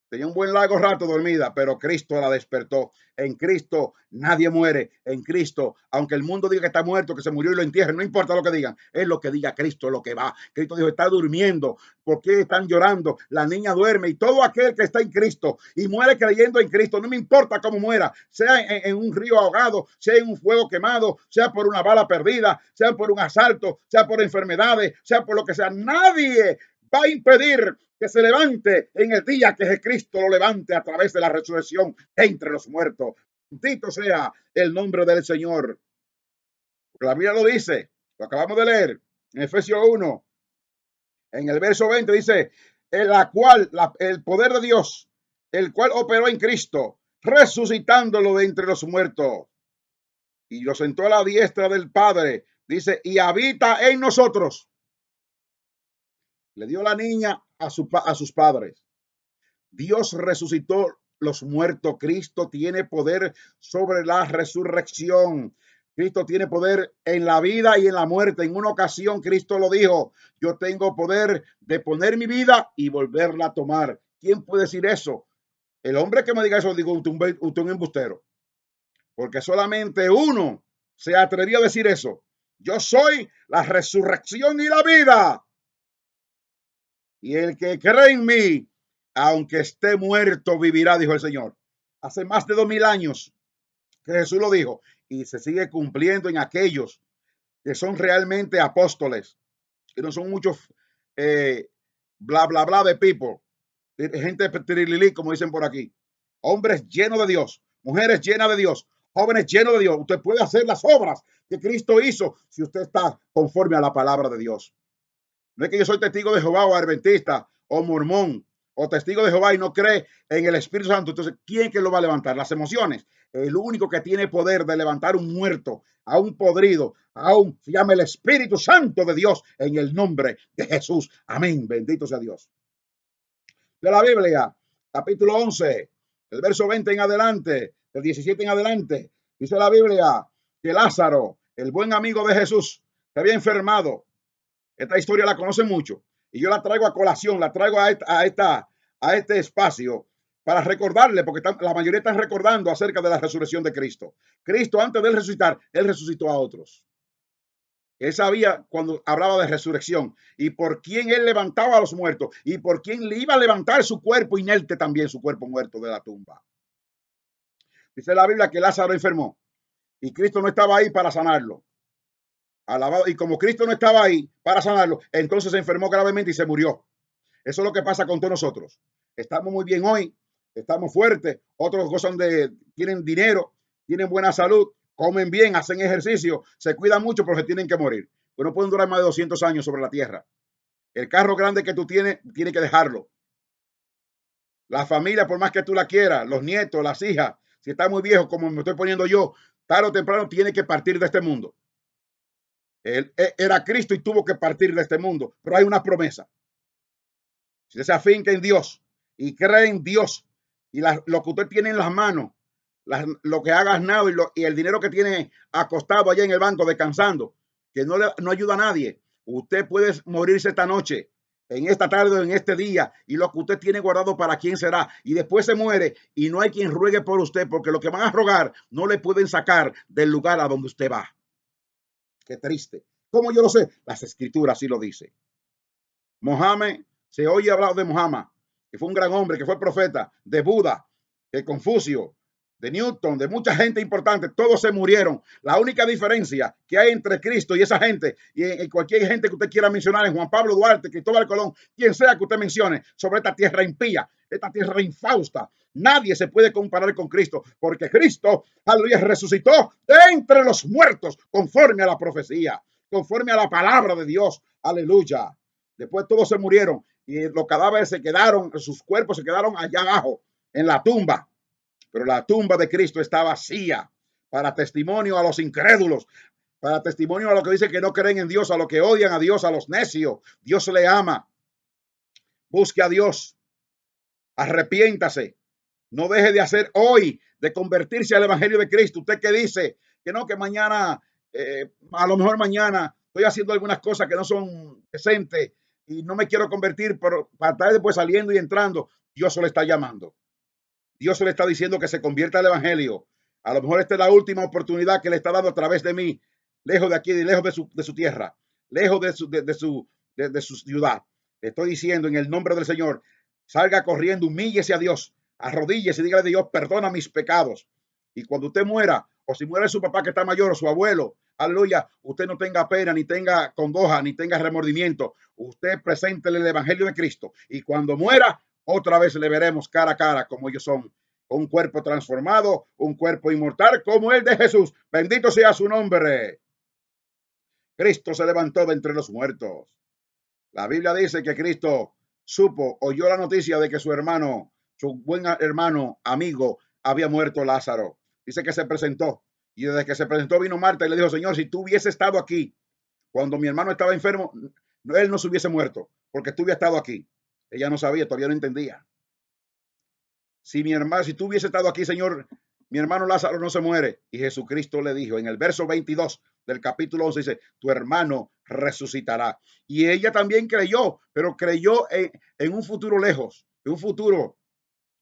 Tenía un buen largo rato dormida, pero Cristo la despertó. En Cristo nadie muere. En Cristo, aunque el mundo diga que está muerto, que se murió y lo entierren, no importa lo que digan. Es lo que diga Cristo, lo que va. Cristo dijo, está durmiendo. ¿Por qué están llorando? La niña duerme. Y todo aquel que está en Cristo y muere creyendo en Cristo, no me importa cómo muera, sea en un río ahogado, sea en un fuego quemado, sea por una bala perdida, sea por un asalto, sea por enfermedades, sea por lo que sea. Nadie va a impedir que se levante en el día que Cristo lo levante a través de la resurrección entre los muertos. Bendito sea el nombre del Señor. Porque la Biblia lo dice, lo acabamos de leer en Efesios 1, en el verso 20 dice, el poder de Dios, el cual operó en Cristo, resucitándolo de entre los muertos y lo sentó a la diestra del Padre, dice, y habita en nosotros. Le dio la niña a sus padres. Dios resucitó los muertos. Cristo tiene poder sobre la resurrección. Cristo tiene poder en la vida y en la muerte. En una ocasión Cristo lo dijo, yo tengo poder de poner mi vida y volverla a tomar. ¿Quién puede decir eso? El hombre que me diga eso, digo, usted un embustero. Porque solamente uno se atrevió a decir eso. Yo soy la resurrección y la vida. Y el que cree en mí, aunque esté muerto, vivirá, dijo el Señor. Hace más de 2000 años que Jesús lo dijo y se sigue cumpliendo en aquellos que son realmente apóstoles, que no son muchos bla, bla, bla de people, gente trililí, como dicen por aquí. Hombres llenos de Dios, mujeres llenas de Dios, jóvenes llenos de Dios. Usted puede hacer las obras que Cristo hizo si usted está conforme a la palabra de Dios. No es que yo soy testigo de Jehová o adventista o mormón o testigo de Jehová y no cree en el Espíritu Santo. Entonces, ¿quién que lo va a levantar? Las emociones. El único que tiene poder de levantar un muerto, a un podrido, se llama el Espíritu Santo de Dios en el nombre de Jesús. Amén. Bendito sea Dios. De la Biblia, capítulo 11, el verso 20 en adelante, del 17 en adelante, dice la Biblia que Lázaro, el buen amigo de Jesús, se había enfermado. Esta historia la conocen mucho y yo la traigo a colación, la traigo a este espacio para recordarle, porque la mayoría están recordando acerca de la resurrección de Cristo. Cristo, antes de resucitar, él resucitó a otros. Él sabía cuando hablaba de resurrección y por quién él levantaba a los muertos y por quién le iba a levantar su cuerpo inerte también, su cuerpo muerto de la tumba. Dice la Biblia que Lázaro enfermó y Cristo no estaba ahí para sanarlo. Alabado. Y como Cristo no estaba ahí para sanarlo, entonces se enfermó gravemente y se murió. Eso es lo que pasa con todos nosotros. Estamos muy bien hoy, estamos fuertes, otros gozan tienen dinero, tienen buena salud, comen bien, hacen ejercicio, se cuidan mucho, pero se tienen que morir. Pues no pueden durar más de 200 años sobre la tierra. El carro grande que tú tienes que dejarlo. La familia, por más que tú la quieras, los nietos, las hijas, si está muy viejo, como me estoy poniendo yo, tarde o temprano tiene que partir de este mundo. Él era Cristo y tuvo que partir de este mundo, pero hay una promesa. Si usted se afinca en Dios y cree en Dios y lo que usted tiene en las manos, lo que ha ganado y el dinero que tiene acostado allá en el banco descansando, que no ayuda a nadie, usted puede morirse esta noche, en esta tarde o en este día, y lo que usted tiene guardado para quién será, y después se muere y no hay quien ruegue por usted, porque lo que van a rogar no le pueden sacar del lugar a donde usted va. Qué triste. ¿Cómo yo lo sé? Las escrituras sí lo dicen. Mohammed, se oye hablar de Mohammed, que fue un gran hombre, que fue profeta, de Buda, de Confucio, de Newton, de mucha gente importante, todos se murieron. La única diferencia que hay entre Cristo y esa gente, y cualquier gente que usted quiera mencionar, en Juan Pablo Duarte, Cristóbal Colón, quien sea que usted mencione, sobre esta tierra impía, esta tierra infausta, nadie se puede comparar con Cristo, porque Cristo, aleluya, resucitó de entre los muertos, conforme a la profecía, conforme a la palabra de Dios, aleluya. Después todos se murieron y los cadáveres se quedaron, sus cuerpos se quedaron allá abajo, en la tumba. Pero la tumba de Cristo está vacía para testimonio a los incrédulos, para testimonio a los que dicen que no creen en Dios, a los que odian a Dios, a los necios. Dios le ama. Busque a Dios. Arrepiéntase. No deje de hacer hoy, de convertirse al Evangelio de Cristo. Usted que dice que no, que mañana, a lo mejor mañana estoy haciendo algunas cosas que no son decentes y no me quiero convertir, pero para estar después saliendo y entrando, Dios se le está llamando. Dios se le está diciendo que se convierta al Evangelio. A lo mejor esta es la última oportunidad que le está dando a través de mí, lejos de aquí, lejos de su tierra, lejos de su ciudad. Le estoy diciendo en el nombre del Señor, salga corriendo, humíllese a Dios, arrodíllese y dígale a Dios, perdona mis pecados. Y cuando usted muera, o si muere su papá que está mayor o su abuelo, aleluya, usted no tenga pena, ni tenga congoja, ni tenga remordimiento. Usted preséntele el Evangelio de Cristo. Y cuando muera, otra vez le veremos cara a cara como ellos son. Un cuerpo transformado, un cuerpo inmortal como el de Jesús. Bendito sea su nombre. Cristo se levantó de entre los muertos. La Biblia dice que Cristo oyó la noticia de que su hermano, su buen hermano, amigo, había muerto, Lázaro. Dice que se presentó. Y desde que se presentó vino Marta y le dijo, Señor, si tú hubiese estado aquí cuando mi hermano estaba enfermo, él no se hubiese muerto, porque tú hubieras estado aquí. Ella no sabía, todavía no entendía. Si tú hubiese estado aquí, Señor, mi hermano Lázaro no se muere. Y Jesucristo le dijo en el verso 22 del capítulo 11, dice, tu hermano resucitará. Y ella también creyó, pero creyó en un futuro lejos, en un futuro.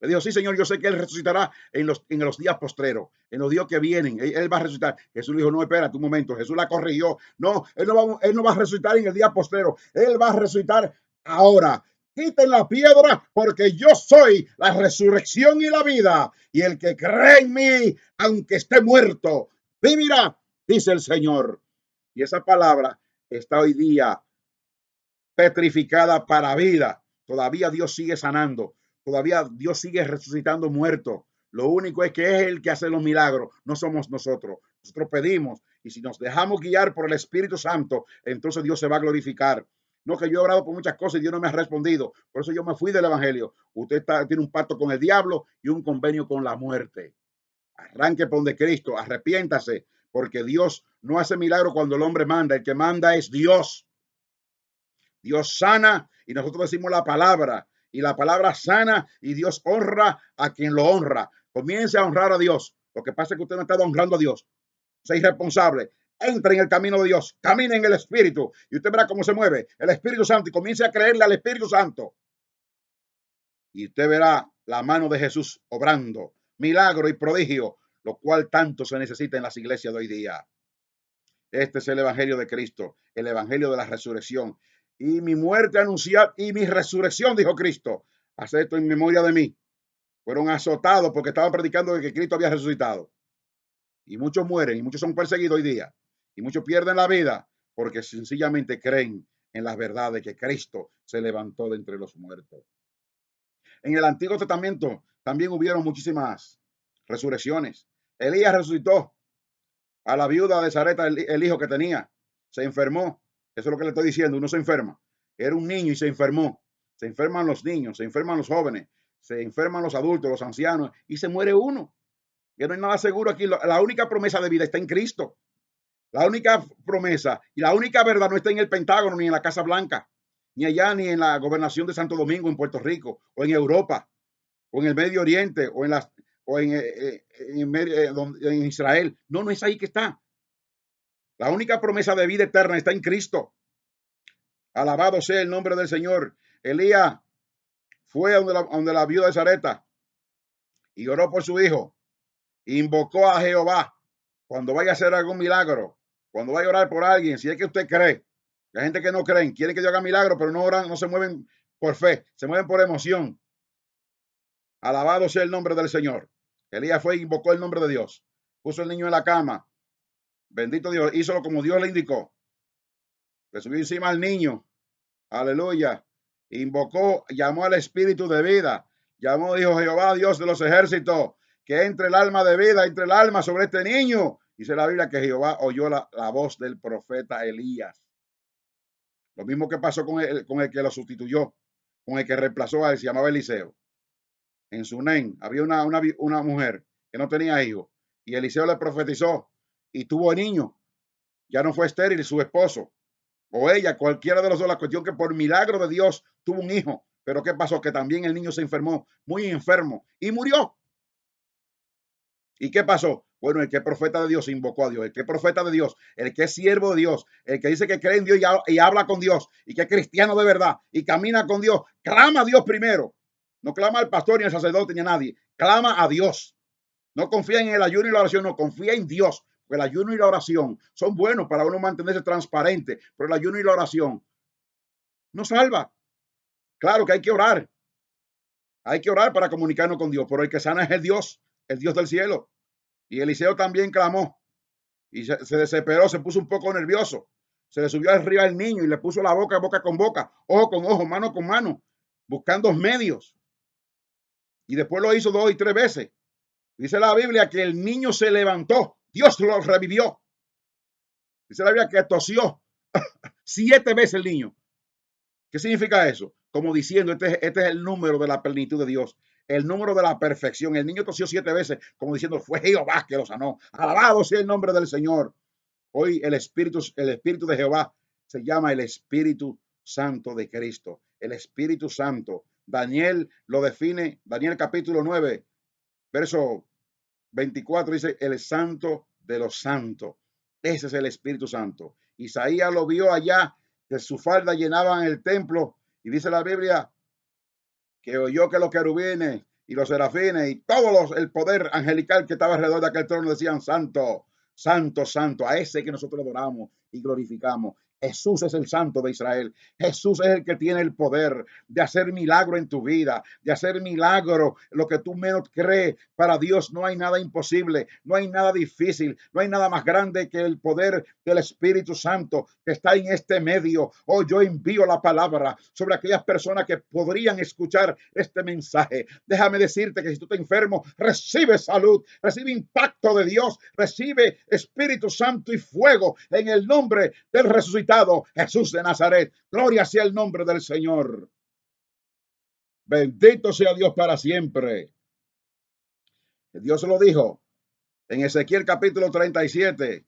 Le dijo, sí, Señor, yo sé que Él resucitará en los días postreros, en los días que vienen. Él va a resucitar. Jesús le dijo, no, espérate un momento. Jesús la corrigió. No, Él no va a resucitar en el día postrero. Él va a resucitar ahora. Quiten la piedra porque yo soy la resurrección y la vida. Y el que cree en mí, aunque esté muerto, vivirá, dice el Señor. Y esa palabra está hoy día petrificada para vida. Todavía Dios sigue sanando. Todavía Dios sigue resucitando muertos. Lo único es que es el que hace los milagros, no somos nosotros. Nosotros pedimos y si nos dejamos guiar por el Espíritu Santo, entonces Dios se va a glorificar. No, que yo he orado por muchas cosas y Dios no me ha respondido. Por eso yo me fui del Evangelio. Usted tiene un pacto con el diablo y un convenio con la muerte. Arranque por donde Cristo, arrepiéntase, porque Dios no hace milagro cuando el hombre manda. El que manda es Dios. Dios sana y nosotros decimos la palabra y la palabra sana y Dios honra a quien lo honra. Comience a honrar a Dios. Lo que pasa es que usted no está honrando a Dios. Es irresponsable. Entre en el camino de Dios, camine en el Espíritu y usted verá cómo se mueve el Espíritu Santo y comience a creerle al Espíritu Santo. Y usted verá la mano de Jesús obrando milagro y prodigio, lo cual tanto se necesita en las iglesias de hoy día. Este es el Evangelio de Cristo, el Evangelio de la resurrección. Y mi muerte anunciada y mi resurrección, dijo Cristo. Haz esto en memoria de mí. Fueron azotados porque estaban predicando de que Cristo había resucitado. Y muchos mueren y muchos son perseguidos hoy día. Y muchos pierden la vida porque sencillamente creen en la verdad de que Cristo se levantó de entre los muertos. En el Antiguo Testamento también hubieron muchísimas resurrecciones. Elías resucitó a la viuda de Sarepta, el hijo que tenía. Se enfermó. Eso es lo que le estoy diciendo. Uno se enferma. Era un niño y se enfermó. Se enferman los niños, se enferman los jóvenes, se enferman los adultos, los ancianos y se muere uno. Que no hay nada seguro aquí. La única promesa de vida está en Cristo. La única promesa y la única verdad no está en el Pentágono ni en la Casa Blanca, ni allá ni en la gobernación de Santo Domingo en Puerto Rico o en Europa o en el Medio Oriente o en Israel. No, no es ahí que está. La única promesa de vida eterna está en Cristo. Alabado sea el nombre del Señor. Elías fue a donde la viuda de Sarepta y oró por su hijo. Invocó a Jehová. Cuando vaya a hacer algún milagro, cuando vaya a orar por alguien, si es que usted cree, hay gente que no creen, quieren que yo haga milagro, pero no oran, no se mueven por fe, se mueven por emoción. Alabado sea el nombre del Señor. Elías fue e invocó el nombre de Dios. Puso el niño en la cama. Bendito Dios, hízolo como Dios le indicó. Le subió encima al niño. Aleluya. Invocó, llamó al espíritu de vida. Llamó, dijo Jehová, Dios de los ejércitos, que entre el alma de vida, entre el alma sobre este niño. Dice la Biblia que Jehová oyó la voz del profeta Elías. Lo mismo que pasó con el que lo sustituyó, con el que reemplazó a él, se llamaba Eliseo. En Sunem había una mujer que no tenía hijos y Eliseo le profetizó y tuvo niño. Ya no fue estéril su esposo o ella, cualquiera de los dos. La cuestión que por milagro de Dios tuvo un hijo. Pero ¿qué pasó? Que también el niño se enfermó, muy enfermo, y murió. ¿Y qué pasó? Bueno, el que es profeta de Dios invocó a Dios, el que es profeta de Dios, el que es siervo de Dios, el que dice que cree en Dios y habla con Dios, y que es cristiano de verdad, y camina con Dios, clama a Dios primero. No clama al pastor, ni al sacerdote, ni a nadie. Clama a Dios. No confía en el ayuno y la oración, no, confía en Dios. Porque el ayuno y la oración son buenos para uno mantenerse transparente, pero el ayuno y la oración no salva. Claro que hay que orar. Hay que orar para comunicarnos con Dios, pero el que sana es el Dios del cielo. Y Eliseo también clamó y se desesperó, se puso un poco nervioso. Se le subió arriba al niño y le puso la boca con boca, ojo con ojo, mano con mano, buscando medios. Y después lo hizo 2 y 3 veces. Dice la Biblia que el niño se levantó, Dios lo revivió. Dice la Biblia que tosió 7 veces el niño. ¿Qué significa eso? Como diciendo, este es el número de la plenitud de Dios, el número de la perfección. El niño tosió 7 veces, como diciendo, fue Jehová que lo sanó. Alabado sea el nombre del Señor. Hoy el Espíritu de Jehová se llama el Espíritu Santo de Cristo. El Espíritu Santo. Daniel lo define, Daniel capítulo 9, verso 24, dice, el Santo de los Santos. Ese es el Espíritu Santo. Isaías lo vio allá, que su falda llenaban el templo, y dice la Biblia que oyó que los querubines y los serafines y todo el poder angelical que estaba alrededor de aquel trono decían, santo, santo, santo, a ese que nosotros adoramos y glorificamos. Jesús es el Santo de Israel. Jesús es el que tiene el poder de hacer milagro en tu vida, de hacer milagro, lo que tú menos crees. Para Dios no hay nada imposible, no hay nada difícil, no hay nada más grande que el poder del Espíritu Santo que está en este medio. Oh, yo envío la palabra sobre aquellas personas que podrían escuchar este mensaje. Déjame decirte que si tú te enfermo, recibe salud, recibe impacto de Dios, recibe Espíritu Santo y fuego en el nombre del resucitado Jesús de Nazaret. Gloria sea el nombre del Señor. Bendito sea Dios para siempre. Dios se lo dijo en Ezequiel capítulo 37.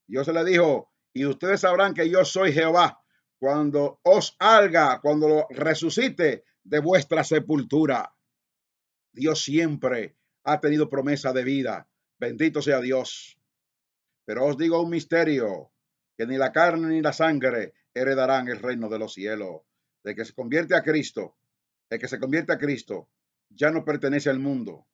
Dios se le dijo, y ustedes sabrán que yo soy Jehová cuando os haga, cuando lo resucite de vuestra sepultura. Dios siempre ha tenido promesa de vida. Bendito sea Dios. Pero os digo un misterio, que ni la carne ni la sangre heredarán el reino de los cielos. De que se convierte a Cristo, el que se convierte a Cristo, ya no pertenece al mundo.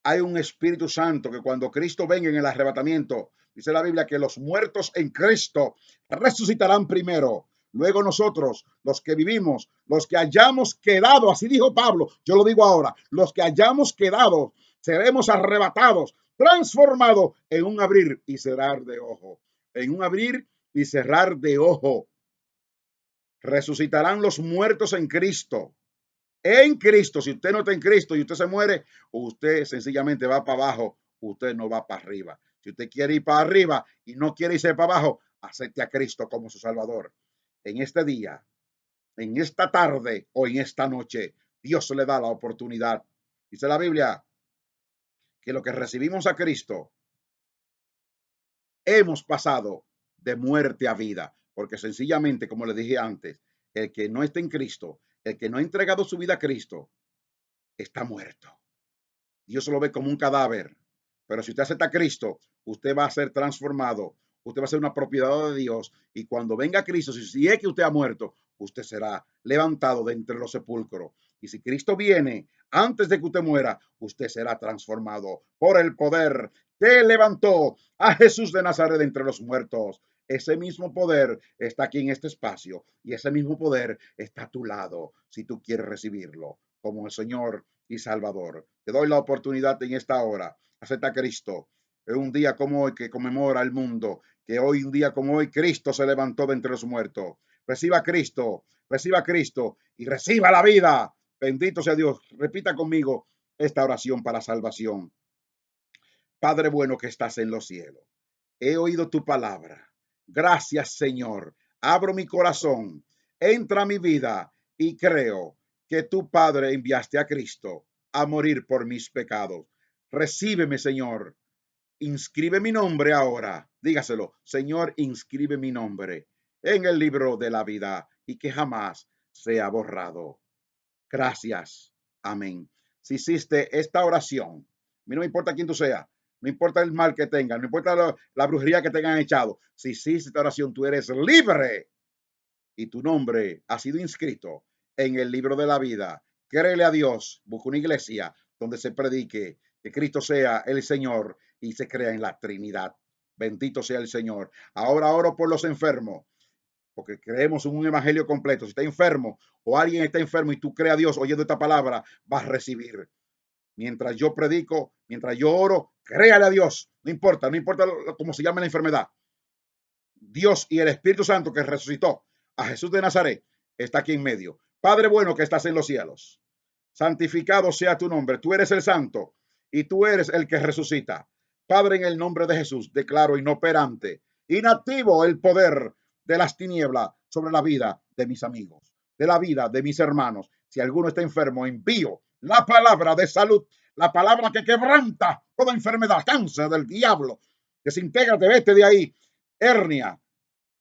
Hay un Espíritu Santo que cuando Cristo venga en el arrebatamiento, dice la Biblia que los muertos en Cristo resucitarán primero. Luego nosotros, los que vivimos, los que hayamos quedado, así dijo Pablo, yo lo digo ahora, los que hayamos quedado, seremos arrebatados, transformados en un abrir y cerrar de ojo. En un abrir y cerrar de ojo. Resucitarán los muertos en Cristo. En Cristo, si usted no está en Cristo y usted se muere, usted sencillamente va para abajo, usted no va para arriba. Si usted quiere ir para arriba y no quiere irse para abajo, acepte a Cristo como su Salvador. En este día, en esta tarde o en esta noche, Dios le da la oportunidad. Dice la Biblia que lo que recibimos a Cristo, hemos pasado de muerte a vida, porque sencillamente, como le dije antes, el que no está en Cristo, el que no ha entregado su vida a Cristo, está muerto. Dios lo ve como un cadáver. Pero si usted acepta a Cristo, usted va a ser transformado. Usted va a ser una propiedad de Dios. Y cuando venga Cristo, si es que usted ha muerto, usted será levantado de entre los sepulcros. Y si Cristo viene antes de que usted muera, usted será transformado por el poder que levantó a Jesús de Nazaret de entre los muertos. Ese mismo poder está aquí en este espacio y ese mismo poder está a tu lado si tú quieres recibirlo como el Señor y Salvador. Te doy la oportunidad en esta hora. Acepta a Cristo. Es un día como hoy que conmemora el mundo, que hoy, un día como hoy, Cristo se levantó de entre los muertos. Reciba a Cristo y reciba la vida. Bendito sea Dios. Repita conmigo esta oración para salvación. Padre bueno que estás en los cielos, he oído tu palabra. Gracias, Señor. Abro mi corazón, entra a mi vida y creo que tu Padre enviaste a Cristo a morir por mis pecados. Recíbeme, Señor. Inscribe mi nombre ahora. Dígaselo, Señor, inscribe mi nombre en el libro de la vida y que jamás sea borrado. Gracias. Amén. Si hiciste esta oración, a mí no me importa quién tú seas, no importa el mal que tengan, no importa la brujería que tengan echado. Si hiciste esta oración, tú eres libre y tu nombre ha sido inscrito en el libro de la vida. Créele a Dios, busca una iglesia donde se predique que Cristo sea el Señor y se crea en la Trinidad. Bendito sea el Señor. Ahora oro por los enfermos, porque creemos en un evangelio completo. Si está enfermo o alguien está enfermo y tú crees a Dios oyendo esta palabra, vas a recibir. Mientras yo predico, mientras yo oro, créale a Dios. No importa cómo se llame la enfermedad. Dios y el Espíritu Santo que resucitó a Jesús de Nazaret está aquí en medio. Padre bueno que estás en los cielos, santificado sea tu nombre. Tú eres el santo y tú eres el que resucita. Padre, en el nombre de Jesús, declaro inoperante, inactivo el poder de las tinieblas sobre la vida de mis amigos, de la vida de mis hermanos. Si alguno está enfermo, envío la palabra de salud, la palabra que quebranta toda enfermedad, cáncer del diablo. Desintégrate, vete de ahí. Hernia,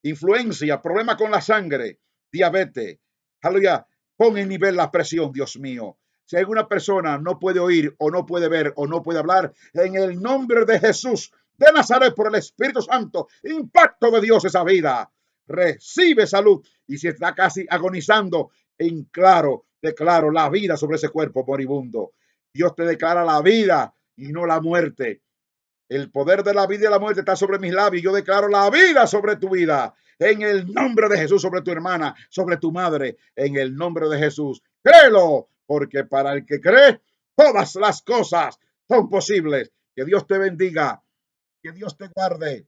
influencia, problema con la sangre, diabetes. Aleluya. Pon en nivel la presión, Dios mío. Si alguna persona no puede oír o no puede ver o no puede hablar, en el nombre de Jesús de Nazaret por el Espíritu Santo, impacto de Dios esa vida. Recibe salud. Y si está casi agonizando, declaro la vida sobre ese cuerpo moribundo. Dios te declara la vida y no la muerte. El poder de la vida y la muerte está sobre mis labios. Yo declaro la vida sobre tu vida. En el nombre de Jesús, sobre tu hermana, sobre tu madre. En el nombre de Jesús. Créelo, porque para el que cree, todas las cosas son posibles. Que Dios te bendiga. Que Dios te guarde.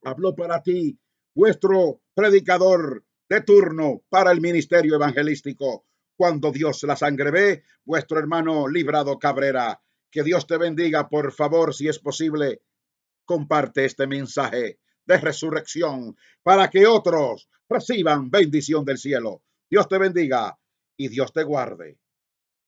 Habló para ti vuestro predicador de turno para el ministerio evangelístico. Cuando Dios la sangre ve, vuestro hermano Librado Cabrera. Que Dios te bendiga, por favor, si es posible, comparte este mensaje de resurrección para que otros reciban bendición del cielo. Dios te bendiga y Dios te guarde.